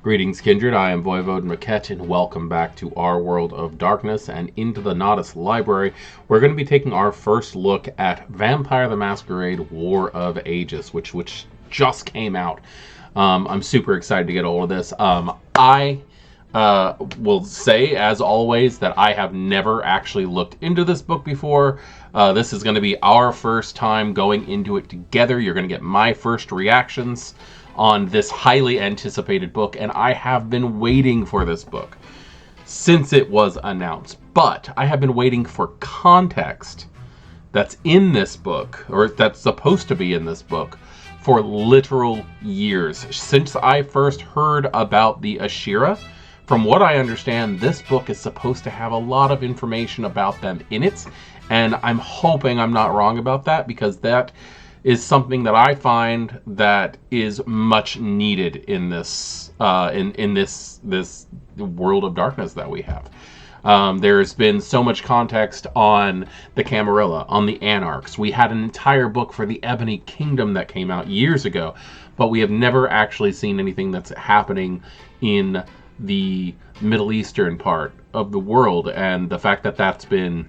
Greetings, Kindred. I am Voivode Maquette, and welcome back to our world of darkness and into the Noddist library. We're going to be taking our first look at Vampire the Masquerade War of Ages, which just came out. I'm super excited to get a hold of this. I will say, as always, that I have never actually looked into this book before. This is going to be our first time going into it together. You're going to get my first reactions on this highly anticipated book, and I have been waiting for this book since it was announced. But I have been waiting for context that's in this book, or that's supposed to be in this book, for literal years. Since I first heard about the Ashira, from what I understand, this book is supposed to have a lot of information about them in it, and I'm hoping I'm not wrong about that, because that is something that I find that is much needed in this in this world of darkness that we have. There's been so much context on the Camarilla, on the Anarchs. We had an entire book for the Ebony Kingdom that came out years ago, but we have never actually seen anything that's happening in the Middle Eastern part of the world, and the fact that that's been,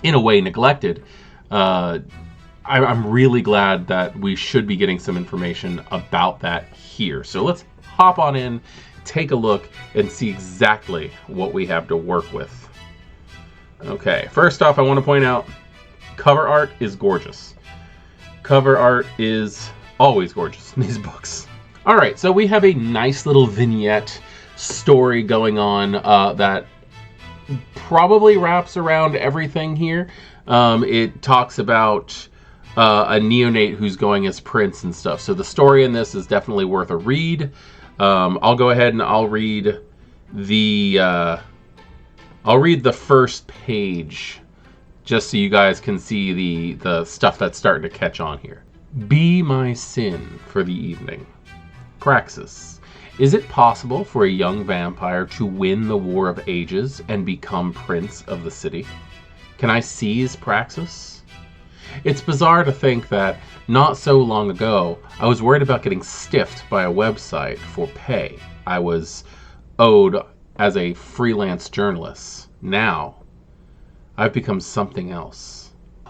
in a way, neglected. I'm really glad that we should be getting some information about that here. So let's hop on in, take a look, and see exactly what we have to work with. Okay, first off, I want to point out, cover art is gorgeous. Cover art is always gorgeous in these books. All right, so we have a nice little vignette story going on that probably wraps around everything here. It talks about a neonate who's going as Prince and stuff. So the story in this is definitely worth a read. I'll go ahead and I'll read the first page just so you guys can see the stuff that's starting to catch on here. Be my sin for the evening. Praxis. Is it possible for a young vampire to win the War of Ages and become Prince of the city? Can I seize Praxis? It's bizarre to think that not so long ago, I was worried about getting stiffed by a website for pay I was owed as a freelance journalist. Now, I've become something else.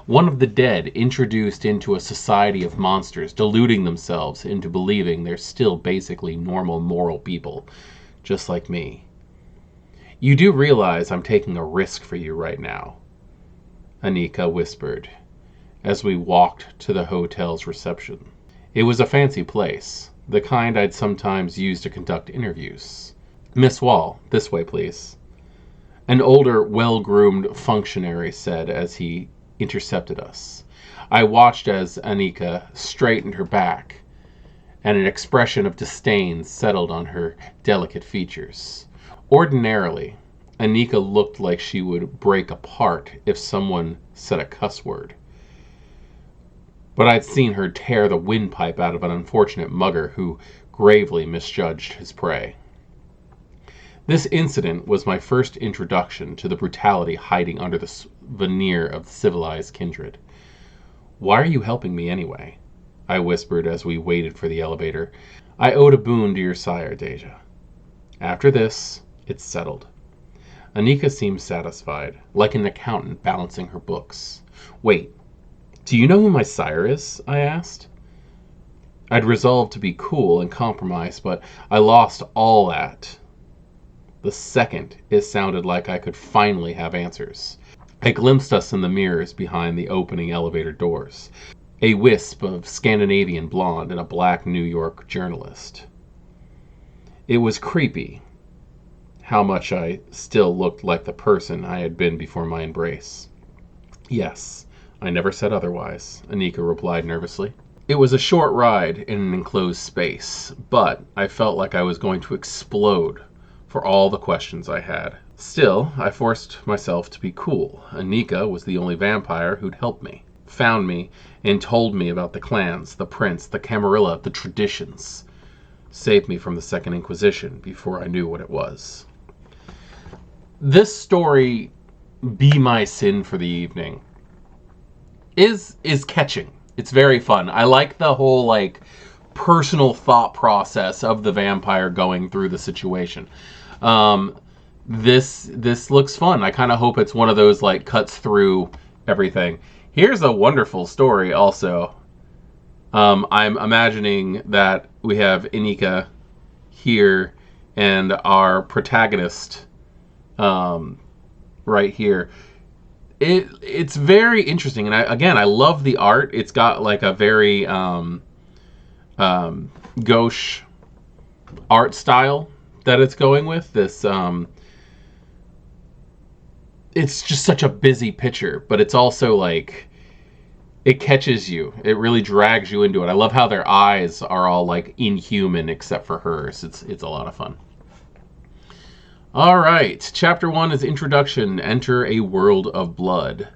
One of the dead introduced into a society of monsters, deluding themselves into believing they're still basically normal moral people, just like me. You do realize I'm taking a risk for you right now, Anika whispered, as we walked to the hotel's reception. It was a fancy place, the kind I'd sometimes use to conduct interviews. Miss Wall, this way, please, an older, well-groomed functionary said as he intercepted us. I watched as Anika straightened her back, and an expression of disdain settled on her delicate features. Ordinarily, Anika looked like she would break apart if someone said a cuss word. But I'd seen her tear the windpipe out of an unfortunate mugger who gravely misjudged his prey. This incident was my first introduction to the brutality hiding under the veneer of civilized Kindred. Why are you helping me anyway? I whispered as we waited for the elevator. I owed a boon to your sire, Deja. After this, it's settled. Anika seemed satisfied, like an accountant balancing her books. Wait. Do you know who my sire is? I asked. I'd resolved to be cool and compromise, but I lost all that the second it sounded like I could finally have answers. I glimpsed us in the mirrors behind the opening elevator doors, a wisp of Scandinavian blonde and a black New York journalist. It was creepy how much I still looked like the person I had been before my embrace. Yes. I never said otherwise, Anika replied nervously. It was a short ride in an enclosed space, but I felt like I was going to explode for all the questions I had. Still, I forced myself to be cool. Anika was the only vampire who'd helped me, found me, and told me about the clans, the prince, the Camarilla, the traditions. Saved me from the Second Inquisition before I knew what it was. This story, Be My Sin for the Evening, is catching. It's very fun. I like the whole personal thought process of the vampire going through the situation. This looks fun. I kind of hope it's one of those like cuts through everything. Here's a wonderful story also. I'm imagining that we have Inika here and our protagonist right here. It's very interesting, and I love the art. It's got like a very gauche art style that it's going with. This it's just such a busy picture, but it's also like it catches you. It really drags you into it. I love how their eyes are all like inhuman except for hers. It's a lot of fun. All right, chapter 1 is Introduction. Enter a world of blood.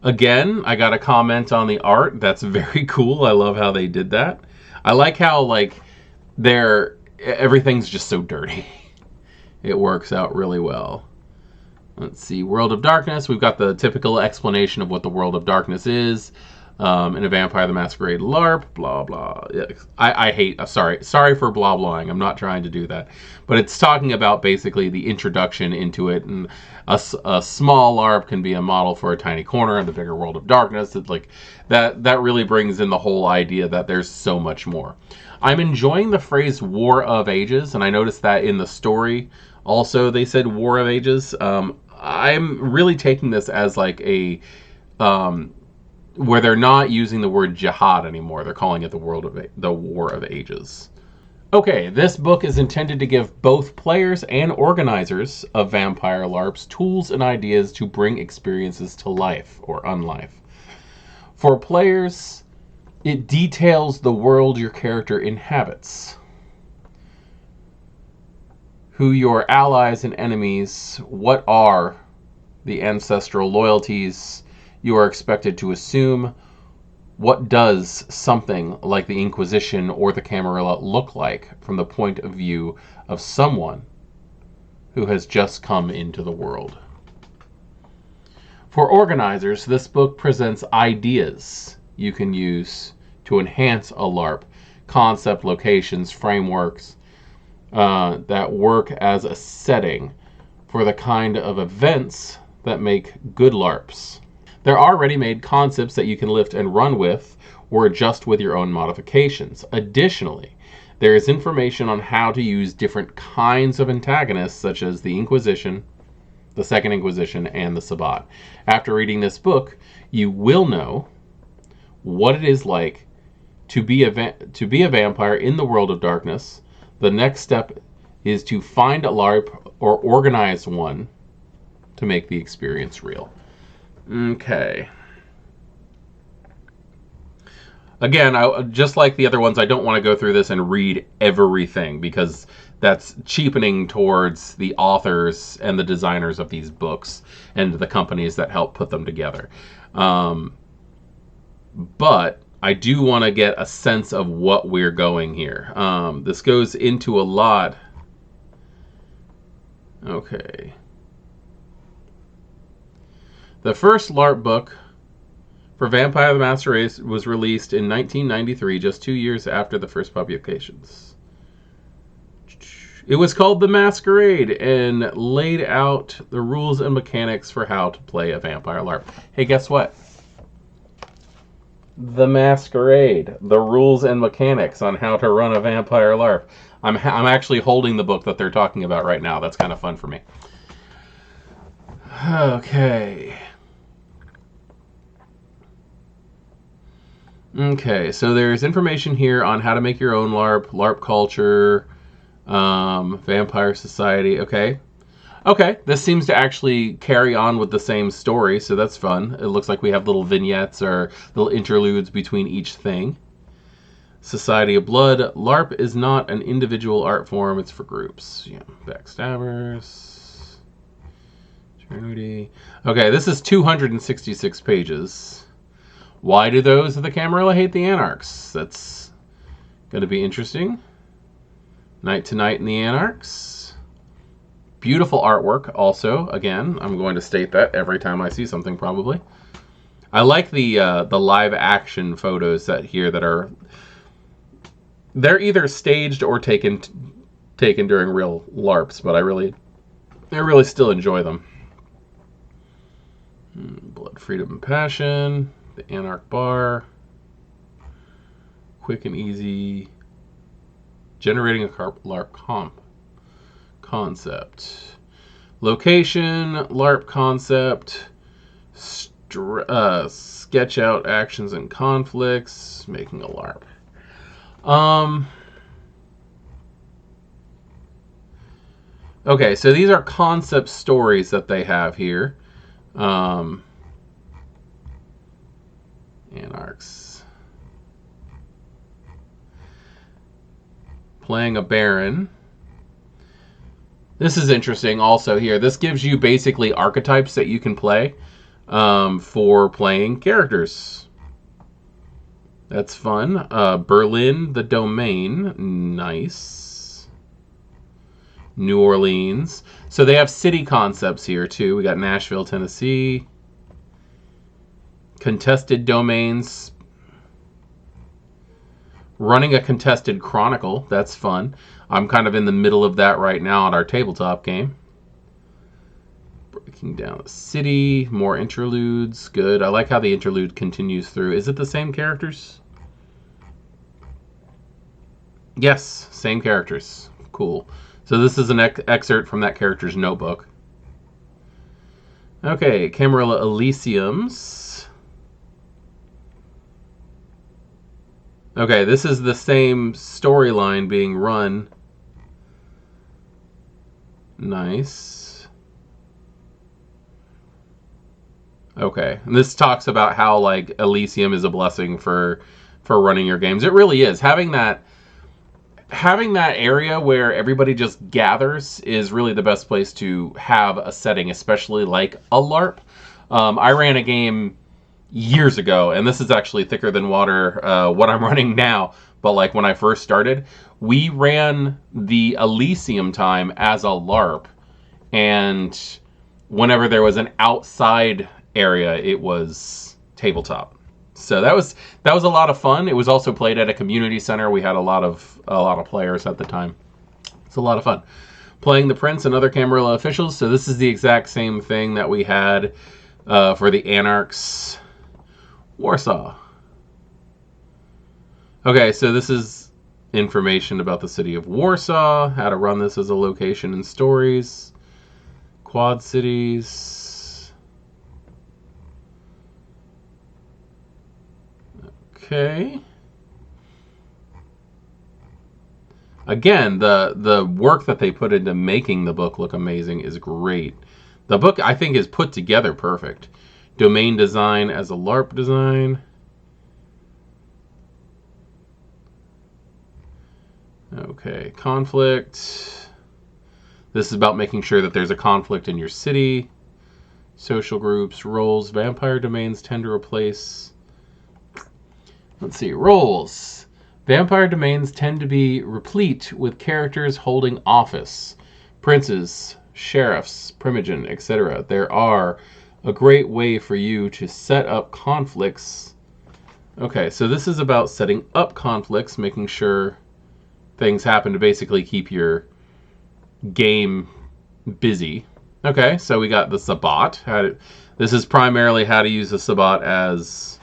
Again, I got a comment on the art. That's very cool. I love how they did that. I like how like everything's just so dirty. It works out really well. Let's see, World of Darkness. We've got the typical explanation of what the World of Darkness is. In a Vampire the Masquerade LARP, blah, blah. I hate, sorry for blah, blahing. I'm not trying to do that. But it's talking about basically the introduction into it. And a small LARP can be a model for a tiny corner in the bigger World of Darkness. It's like that really brings in the whole idea that there's so much more. I'm enjoying the phrase War of Ages, and I noticed that in the story also they said War of Ages. I'm really taking this as like a where they're not using the word jihad anymore. They're calling it the War of Ages. Okay, this book is intended to give both players and organizers of vampire LARPs tools and ideas to bring experiences to life or unlife. For players, it details the world your character inhabits, who your allies and enemies, what are the ancestral loyalties you are expected to assume, what does something like the Inquisition or the Camarilla look like from the point of view of someone who has just come into the world. For organizers, this book presents ideas you can use to enhance a LARP, concept, locations, frameworks, that work as a setting for the kind of events that make good LARPs. There are ready-made concepts that you can lift and run with or adjust with your own modifications. Additionally, there is information on how to use different kinds of antagonists such as the Inquisition, the Second Inquisition, and the Sabbat. After reading this book, you will know what it is like to be a vampire in the World of Darkness. The next step is to find a LARP or organize one to make the experience real. Okay. Again, just like the other ones, I don't want to go through this and read everything because that's cheapening towards the authors and the designers of these books and the companies that help put them together. But I do want to get a sense of what we're going here. This goes into a lot. Okay. The first LARP book for Vampire the Masquerade was released in 1993, just 2 years after the first publications. It was called The Masquerade and laid out the rules and mechanics for how to play a vampire LARP. Hey, guess what? The Masquerade, the rules and mechanics on how to run a vampire LARP. I'm actually holding the book that they're talking about right now. That's kind of fun for me. Okay. Okay, so there's information here on how to make your own LARP, LARP culture, vampire society. Okay. Okay, this seems to actually carry on with the same story, so that's fun. It looks like we have little vignettes or little interludes between each thing. Society of Blood. LARP is not an individual art form, it's for groups. Yeah, Backstabbers. Eternity. Okay, this is 266 pages. Why do those of the Camarilla hate the Anarchs? That's going to be interesting. Night to Night and the Anarchs. Beautiful artwork also. Again, I'm going to state that every time I see something probably. I like the live action photos that are They're either staged or taken during real LARPs, but I really still enjoy them. Blood, Freedom, and Passion. The Anarch Bar. Quick and easy. Generating a LARP concept. Location, LARP concept. Sketch out actions and conflicts. Making a LARP. Okay, so these are concept stories that they have here. Anarchs. Playing a Baron. This is interesting also here. This gives you basically archetypes that you can play for playing characters. That's fun. Berlin, the Domain. Nice. New Orleans. So they have city concepts here too. We got Nashville, Tennessee. Contested domains. Running a contested chronicle. That's fun. I'm kind of in the middle of that right now at our tabletop game. Breaking down the city. More interludes. Good. I like how the interlude continues through. Is it the same characters? Yes, same characters. Cool. So this is an excerpt from that character's notebook. Okay, Camarilla Elysiums. Okay, this is the same storyline being run. Nice. Okay, and this talks about how like Elysium is a blessing for running your games. It really is. Having that area where everybody just gathers is really the best place to have a setting, especially like a LARP. I ran a game years ago, and this is actually thicker than water, what I'm running now, but like when I first started, we ran the Elysium time as a LARP, and whenever there was an outside area, it was tabletop. So that was a lot of fun. It was also played at a community center. We had a lot of players at the time. It's a lot of fun. Playing the Prince and other Camarilla officials. So this is the exact same thing that we had for the Anarchs. Warsaw. Okay, so this is information about the city of Warsaw, how to run this as a location and stories, Quad Cities. Okay. Again, the work that they put into making the book look amazing is great. The book, I think, is put together perfect. Domain design as a LARP design. Okay, conflict. This is about making sure that there's a conflict in your city. Social groups, roles. Vampire domains tend to replace... Let's see, roles. Vampire domains tend to be replete with characters holding office. Princes, sheriffs, primogen, etc. There are a great way for you to set up conflicts. Okay, so this is about setting up conflicts, making sure things happen to basically keep your game busy. Okay, so we got the Sabbat. This is primarily how to use the Sabbat as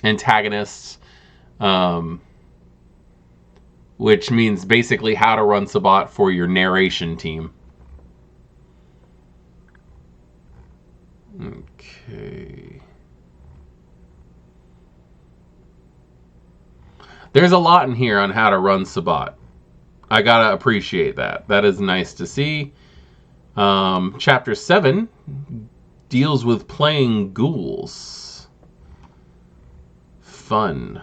antagonists, which means basically how to run Sabbat for your narration team. Okay. There's a lot in here on how to run Sabbat. I gotta appreciate that. That is nice to see. Chapter 7 deals with playing ghouls. Fun.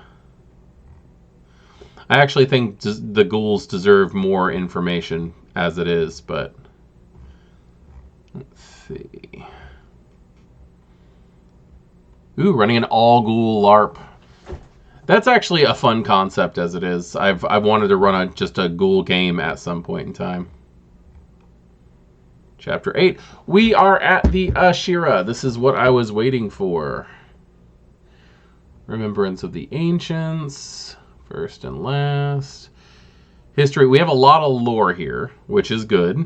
I actually think the ghouls deserve more information as it is, but let's see. Ooh, running an all-ghoul LARP. That's actually a fun concept as it is. I've wanted to run just a ghoul game at some point in time. Chapter 8. We are at the Ashira. This is what I was waiting for. Remembrance of the Ancients, first and last. History. We have a lot of lore here, which is good.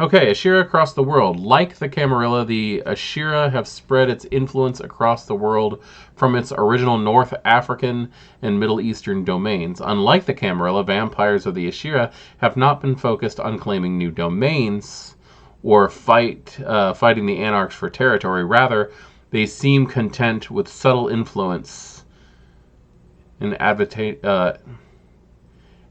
Okay, Ashira across the world. Like the Camarilla, the Ashira have spread its influence across the world from its original North African and Middle Eastern domains. Unlike the Camarilla, vampires of the Ashira have not been focused on claiming new domains or fighting the Anarchs for territory. Rather, they seem content with subtle influence and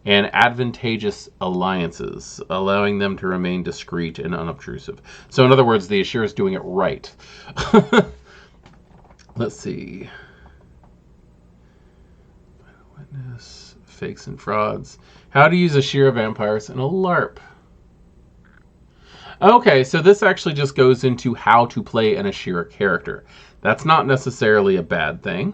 advantageous alliances, allowing them to remain discreet and unobtrusive. So in other words, the Ashira is doing it right. Let's see. Witness, fakes and frauds. How to use Ashira vampires in a LARP. Okay, so this actually just goes into how to play an Ashira character. That's not necessarily a bad thing.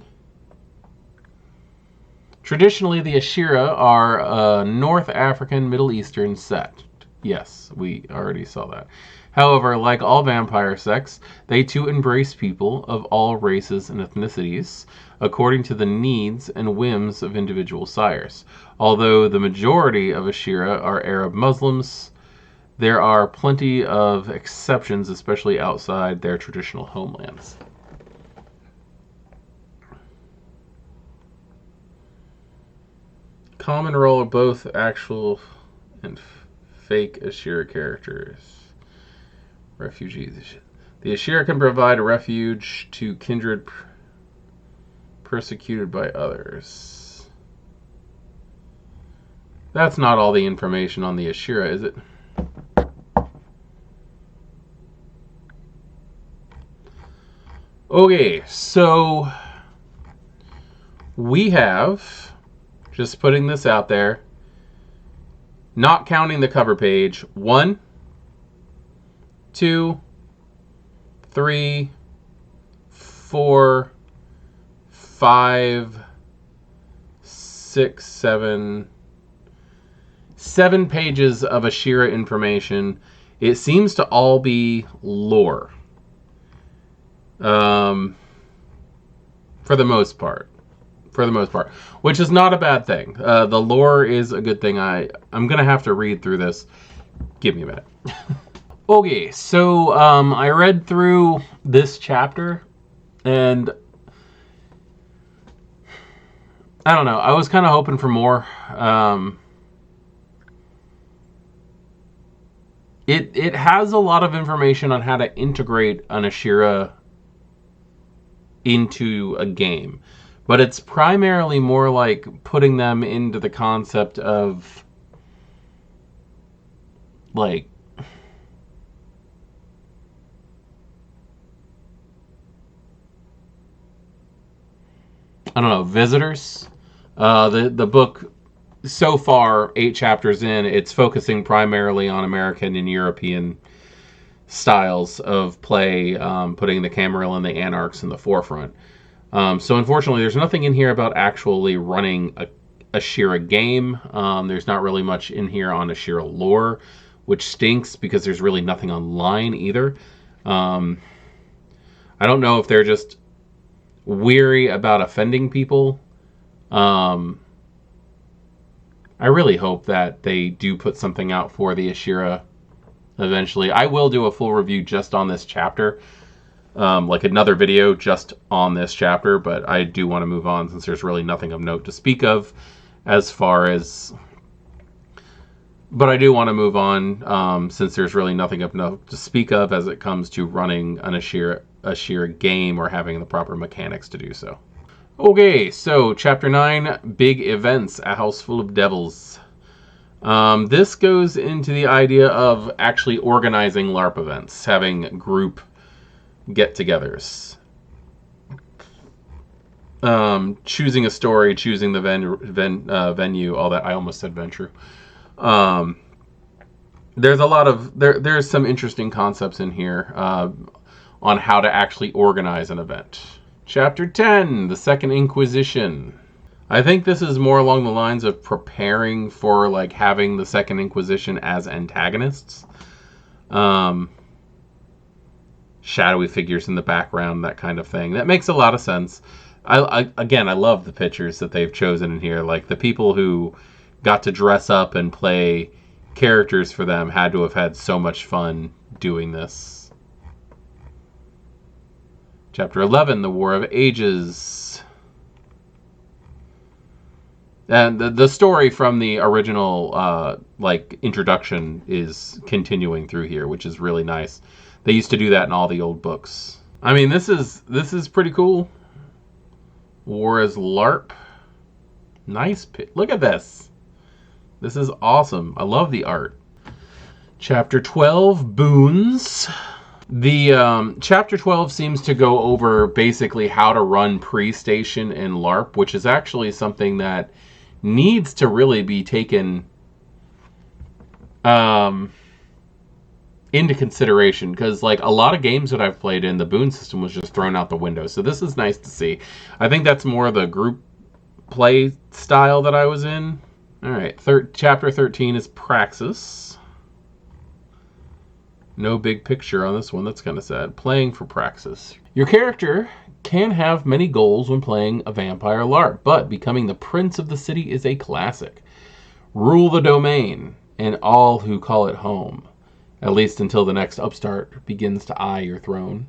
Traditionally, the Ashira are a North African, Middle Eastern sect. Yes, we already saw that. However, like all vampire sects, they too embrace people of all races and ethnicities, according to the needs and whims of individual sires. Although the majority of Ashira are Arab Muslims, there are plenty of exceptions, especially outside their traditional homelands. Common role of both actual and fake Ashira characters. Refugees. The Ashira can provide a refuge to kindred persecuted by others. That's not all the information on the Ashira, is it? Okay, so we have, just putting this out there, not counting the cover page, 1, 2, 3, 4, 5, 6, 7 pages of Ashira information. It seems to all be lore. For the most part, which is not a bad thing. The lore is a good thing. I'm gonna have to read through this. Give me a minute. Okay, so I read through this chapter, and I don't know. I was kind of hoping for more. It has a lot of information on how to integrate an Ashira into a game, but it's primarily more like putting them into the concept of, like, I don't know, visitors. The book, so far, 8 chapters in, it's focusing primarily on American and European styles of play, putting the Camarilla and the Anarchs in the forefront. So unfortunately, there's nothing in here about actually running a Ashira game. There's not really much in here on Ashira lore, which stinks because there's really nothing online either. I don't know if they're just weary about offending people. I really hope that they do put something out for the Ashira eventually. I will do a full review just on this chapter, like another video just on this chapter, but I do want to move on since there's really nothing of note to speak of as far as... But I do want to move on since there's really nothing of note to speak of as it comes to running an Ashira game or having the proper mechanics to do so. Okay, so Chapter 9, Big Events, A House Full of Devils. This goes into the idea of actually organizing LARP events, having group get-togethers. Choosing a story, choosing the venue, all that. I almost said venture. There's a lot of... There's some interesting concepts in here on how to actually organize an event. Chapter 10, The Second Inquisition. I think this is more along the lines of preparing for, like, having the Second Inquisition as antagonists. Shadowy figures in the background, that kind of thing. That makes a lot of sense. Again, I love the pictures that they've chosen in here. Like, the people who got to dress up and play characters for them had to have had so much fun doing this. Chapter 11, The War of Ages. And the story from the original introduction is continuing through here, which is really nice. They used to do that in all the old books. I mean, this is pretty cool. War as LARP. Nice. Look at this. This is awesome. I love the art. Chapter 12, Boons. The Chapter 12 seems to go over basically how to run pre-station in LARP, which is actually something that needs to really be taken into consideration, because like a lot of games that I've played in, the boon system was just thrown out the window. So this is nice to see. I think that's more the group play style that I was in. All right, chapter 13 is Praxis. No big picture on this one. That's kind of sad. Playing for Praxis. Your character can have many goals when playing a vampire LARP, but becoming the prince of the city is a classic. Rule the domain and all who call it home, at least until the next upstart begins to eye your throne.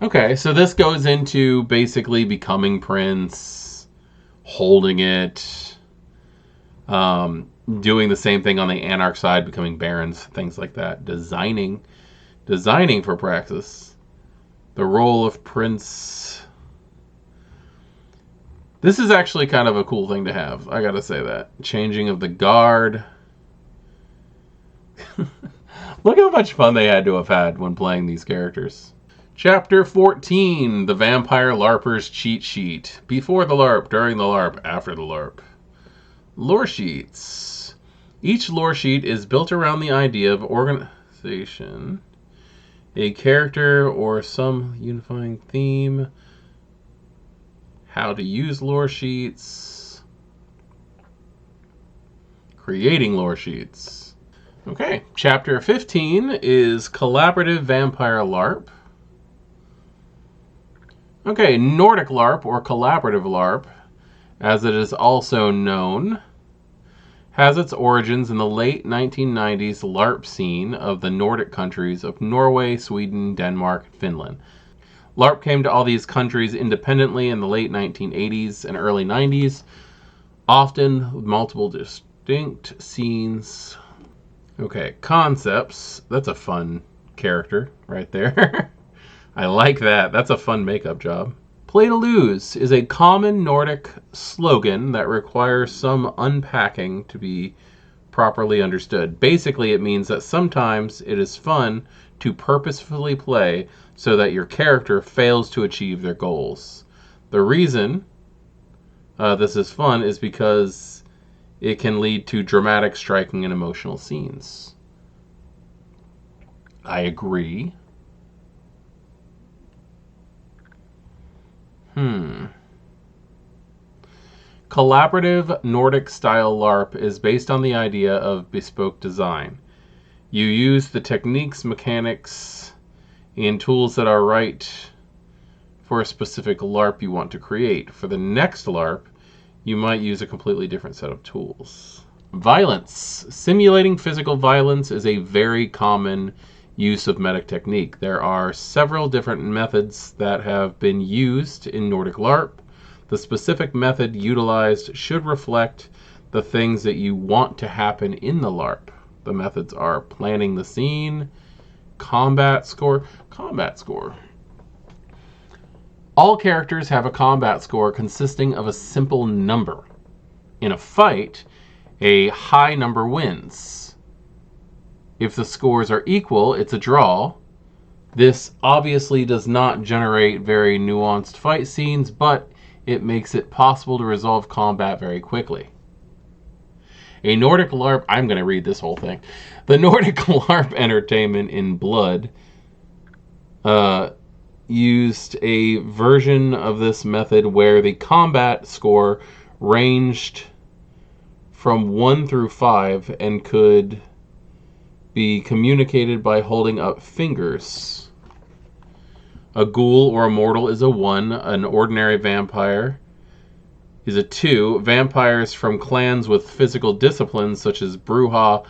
Okay, so this goes into basically becoming prince, holding it, doing the same thing on the Anarch side, becoming barons, things like that. Designing for Praxis. The role of prince. This is actually kind of a cool thing to have. I gotta say that. Changing of the guard. Look how much fun they had to have had when playing these characters. Chapter 14, The Vampire LARPer's Cheat Sheet. Before the LARP, during the LARP, after the LARP. Lore sheets. Each lore sheet is built around the idea of organization, a character, or some unifying theme. How to use lore sheets. Creating lore sheets. Okay, chapter 15 is Collaborative Vampire LARP. Okay, Nordic LARP, or Collaborative LARP, as it is also known, has its origins in the late 1990s LARP scene of the Nordic countries of Norway, Sweden, Denmark, and Finland. LARP came to all these countries independently in the late 1980s and early 90s, often with multiple distinct scenes. Okay, concepts. That's a fun character right there. I like that. That's a fun makeup job. Play to lose is a common Nordic slogan that requires some unpacking to be properly understood. Basically, it means that sometimes it is fun to purposefully play so that your character fails to achieve their goals. The reason this is fun is because it can lead to dramatic, striking, and emotional scenes. I agree. Collaborative Nordic-style LARP is based on the idea of bespoke design. You use the techniques, mechanics, and tools that are right for a specific LARP you want to create. For the next LARP, you might use a completely different set of tools. Violence. Simulating physical violence is a very common use of medic technique. There are several different methods that have been used in Nordic LARP. The specific method utilized should reflect the things that you want to happen in the LARP. The methods are planning the scene, combat score. Combat score. All characters have a combat score consisting of a simple number. In a fight, a high number wins. If the scores are equal, it's a draw. This obviously does not generate very nuanced fight scenes, but it makes it possible to resolve combat very quickly. A Nordic LARP, I'm going to read this whole thing. The Nordic LARP entertainment in Blood used a version of this method where the combat score ranged from 1 through 5 and could be communicated by holding up fingers. A ghoul or a mortal is a 1. An ordinary vampire is a 2. Vampires from clans with physical disciplines, such as Bruja,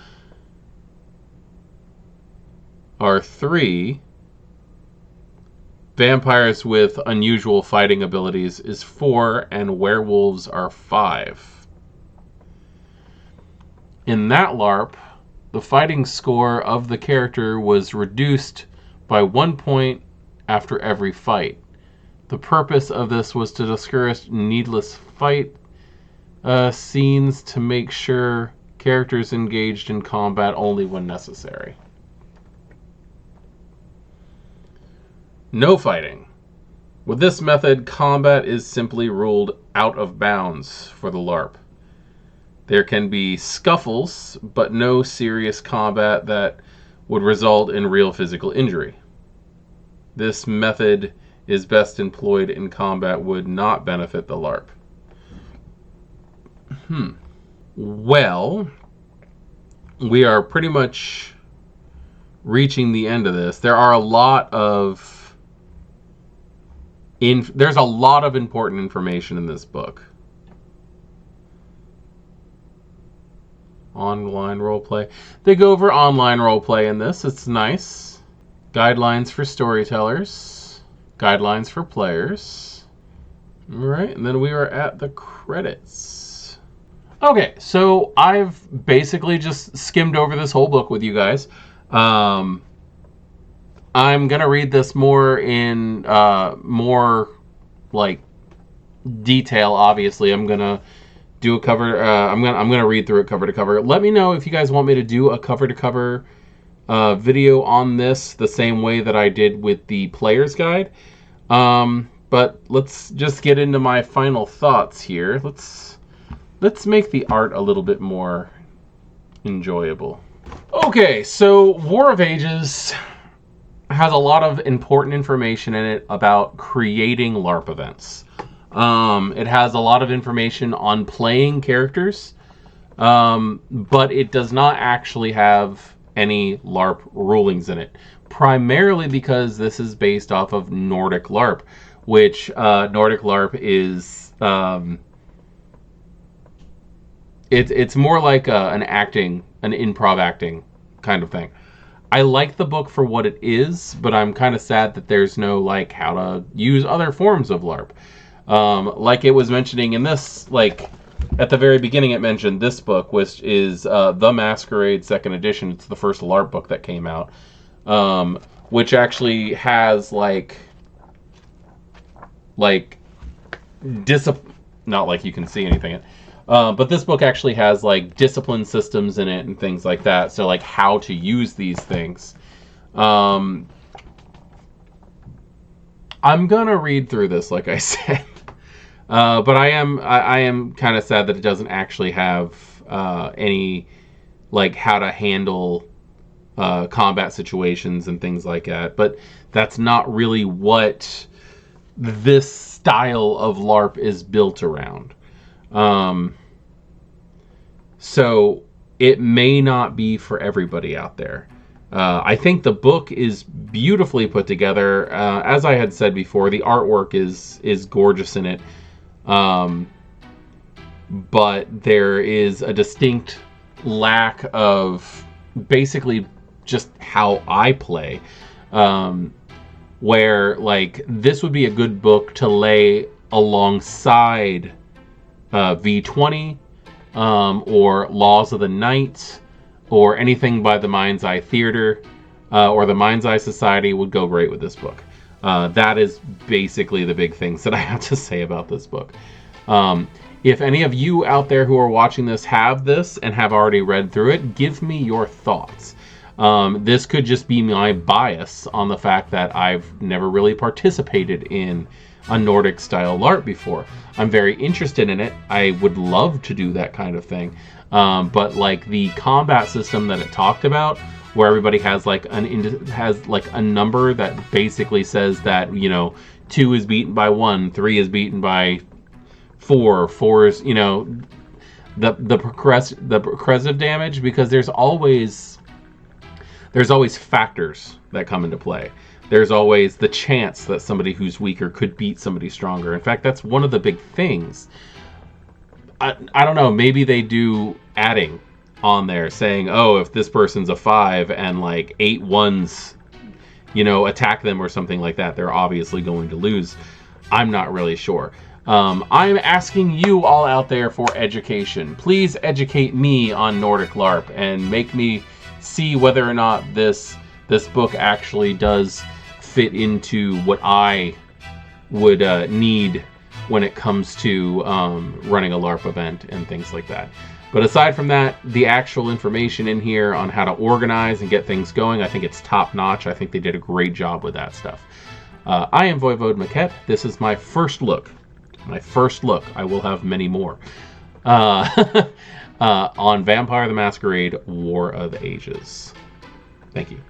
are 3. Vampires with unusual fighting abilities is 4, and werewolves are 5. In that LARP, the fighting score of the character was reduced by 1 point after every fight. The purpose of this was to discourage needless fight scenes, to make sure characters engaged in combat only when necessary. No fighting. With this method, combat is simply ruled out of bounds for the LARP. There can be scuffles, but no serious combat that would result in real physical injury. This method is best employed in combat would not benefit the LARP. Well, we are pretty much reaching the end of this. There are a lot of there's a lot of important information in this book. Online roleplay. They go over online roleplay in this. It's nice. Guidelines for storytellers. Guidelines for players. All right, and then we are at the credits. Okay, so I've basically just skimmed over this whole book with you guys. I'm gonna read this more in more like detail. Obviously, I'm gonna do a cover. I'm gonna read through it cover to cover. Let me know if you guys want me to do a cover to cover video on this the same way that I did with the player's guide. But let's just get into my final thoughts here. Let's make the art a little bit more enjoyable. Okay, so War of Ages has a lot of important information in it about creating LARP events. It has a lot of information on playing characters, but it does not actually have any LARP rulings in it, primarily because this is based off of Nordic LARP, which Nordic LARP is it's more like an improv acting kind of thing. I like the book for what it is, but I'm kind of sad that there's no like how to use other forms of LARP. Like it was mentioning in this, like at the very beginning, it mentioned this book, which is The Masquerade 2nd edition. It's the first LARP book that came out, which actually has like not like you can see anything. But this book actually has like discipline systems in it and things like that. So like how to use these things. I'm gonna read through this, like I said, but I am kind of sad that it doesn't actually have any like how to handle combat situations and things like that. But that's not really what this style of LARP is built around. So it may not be for everybody out there. I think the book is beautifully put together. As I had said before, the artwork is gorgeous in it. But there is a distinct lack of basically just how I play. Where like this would be a good book to lay alongside V20 or Laws of the Night or anything by the Mind's Eye Theater or the Mind's Eye Society would go great with this book. That is basically the big things that I have to say about this book. If any of you out there who are watching this have this and have already read through it, give me your thoughts. This could just be my bias on the fact that I've never really participated in a Nordic style LARP before. I'm very interested in it. I would love to do that kind of thing. But like the combat system that it talked about, where everybody has like a number that basically says that, you know, 2 is beaten by 1, 3 is beaten by 4, 4 is, you know, the progressive damage, because there's always factors that come into play. there's always the chance that somebody who's weaker could beat somebody stronger. In fact, that's one of the big things. I don't know, maybe they do adding on there saying, oh, if this person's a 5 and like 8 ones, attack them or something like that, they're obviously going to lose. I'm not really sure. I'm asking you all out there for education. Please educate me on Nordic LARP and make me see whether or not this book actually does fit into what I would need when it comes to running a LARP event and things like that. But aside from that, the actual information in here on how to organize and get things going, I think it's top notch. I think they did a great job with that stuff. I am Voivode Maquette. This is my first look. I will have many more. On Vampire the Masquerade War of Ages. Thank you.